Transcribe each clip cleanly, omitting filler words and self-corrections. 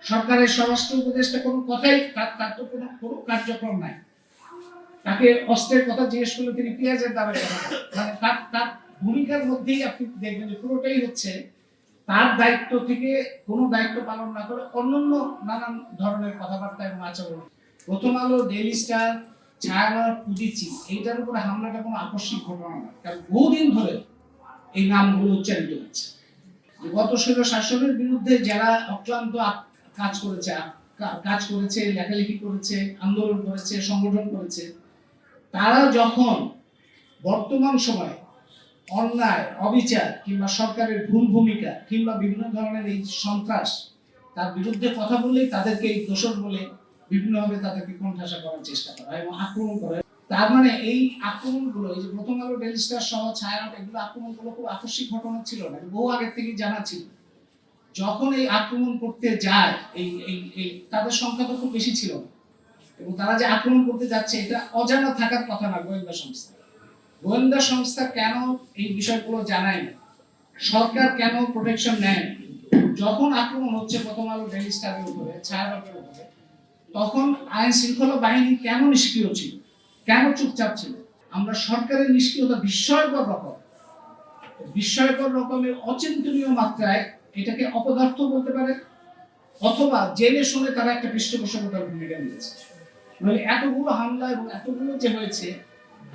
সরকারের স্বরাষ্ট্র উপদেষ্টা কোনো কথাই তার তো কোনো কার্যক্রম নাই। তাকে অস্ত্রের কথা জিজ্ঞেস করলে তিনি পেঁয়াজের দামের কথা মানে তার ভূমিকার মধ্যেই আপনি দেখবেন যে পুরোটাই হচ্ছে তার দায়িত্ব থেকে কোনো দায়িত্ব পালন না করে অন্যান্য নানান ধরনের কথাবার্তা এবং আচরণ। প্রথম আলো, ডেইলি স্টার, ছায়ানট, উদিচি এইটার উপরে হামলাটা কোনো আকস্মিক ঘটনা না, কারণ বহুদিন ধরে এই নামগুলো উচ্চারিত হচ্ছে। গত শাসনের বিরুদ্ধে যারা অক্লান্ত কাজ করেছে, লেখালেখি করেছে, আন্দোলন করেছে, সংগঠন করেছে, তারা যখন বর্তমান সময়ে অন্যায়, অবিচার কিংবা সরকারের ভুল ভূমিকা কিংবা বিভিন্ন ধরনের এই সন্ত্রাস তার বিরুদ্ধে কথা বললেই তাদেরকে এই দোষর বলে বিভিন্নভাবে তাদেরকে কোণঠাসা করার চেষ্টা করা এবং আক্রমণ করা। তার মানে এই আক্রমণগুলো, এই যে প্রথম আলো, ডেইলি স্টার সহ ছায়ানট, এগুলো আক্রমণগুলো খুব আকস্মিক ঘটনা ছিল না, বহু আগের থেকে জানা ছিল। যখন এই আক্রমণ করতে যায়, এই তাদের সংখ্যা তো খুব বেশি ছিল না, এবং তারা যে আক্রমণ করতে যাচ্ছে এটা অজানা থাকার কথা না। গোয়েন্দা সংস্থা কেন এই বিষয়গুলো জানায় না, সরকার কেন প্রোটেকশন নেয়? যখন আক্রমণ হচ্ছে প্রথম আলো, ডেইলি স্টারের উপরে, ছায়ানটের উপরে, তখন আইন শৃঙ্খলা বাহিনী কেন নিষ্ক্রিয় ছিল, কেন চুপচাপ ছিল? আমরা সরকারের নিষ্ক্রিয়তা বিস্ময়কর রকমের অচিন্তনীয় মাত্রায় এটাকে অপদার্থ বলতে পারে, অথবা জেনে শুনে তারা একটা পৃষ্ঠপোষকতার ভূমিকা নিয়েছে। মানে এতগুলো হামলা এবং এতগুলো যে হয়েছে,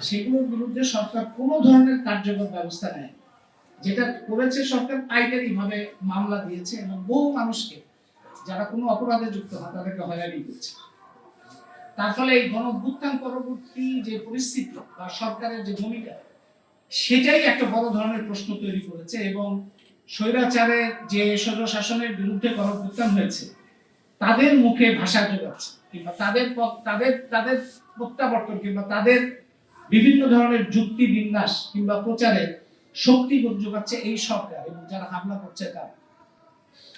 সেগুলোর বিরুদ্ধে সরকার কোনো ধরনের কার্যকর ব্যবস্থা নেয়। যেটা করেছে সরকার, পাইকারি ভাবে মামলা দিয়েছে এবং বহু মানুষকে যারা কোনো অপরাধে যুক্ত না তাদেরকে হয়রানি করছে। তার ফলে এই গণঅভ্যুত্থান পরবর্তী যে পরিস্থিতি বা সরকারের যে ভূমিকা, সেটাই একটা বড় ধরনের প্রশ্ন তৈরি করেছে। এবং স্বৈরাচারের যে স্বৈর শাসনের বিরুদ্ধে গণঅভ্যুত্থান হয়েছে, তাদের মুখে ভাষা যোগাচ্ছে কিংবা তাদের প্রত্যাবর্তন কিংবা তাদের বিভিন্ন ধরনের যুক্তি বিন্যাস কিংবা প্রচারে শক্তি যোগাচ্ছে এই সরকার এবং যারা হামলা করছে তারা।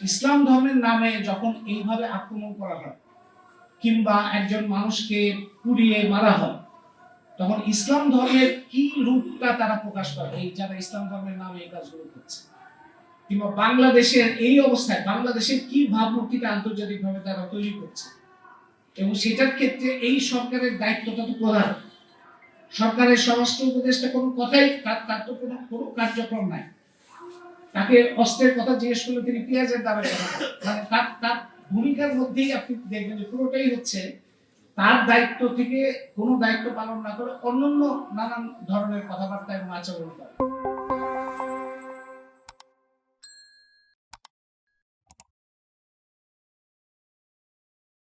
ইসলাম ধর্মের নামে যখন এইভাবে আক্রমণ করা হয় কিংবা একজন মানুষকে পুড়িয়ে মারা হয়, তখন ইসলাম ধর্মের কি রূপটা তারা প্রকাশ করে, এই যারা ইসলাম ধর্মের নামে এই কাজগুলো করছে, কিংবা বাংলাদেশের এই অবস্থায় বাংলাদেশের কি ভাবমূর্তিটা আন্তর্জাতিকভাবে তারা তৈরি করছে। এবং সেটার ক্ষেত্রে এই সরকারের দায়িত্বটা তো প্রধান। সরকারের স্বরাষ্ট্র উপদেষ্টা কোনো কথাই তার তো কোনো কার্যক্রম নাই। তাকে অস্ত্রের কথা জিজ্ঞেস করলে তিনি পেঁয়াজের দামের কথা মানে তার ভূমিকার মধ্যেই আপনি দেখবেন যে পুরোটাই হচ্ছে তার দায়িত্ব থেকে কোনো দায়িত্ব পালন না করে অন্যান্য নানান ধরনের কথাবার্তা এবং আচরণ করে।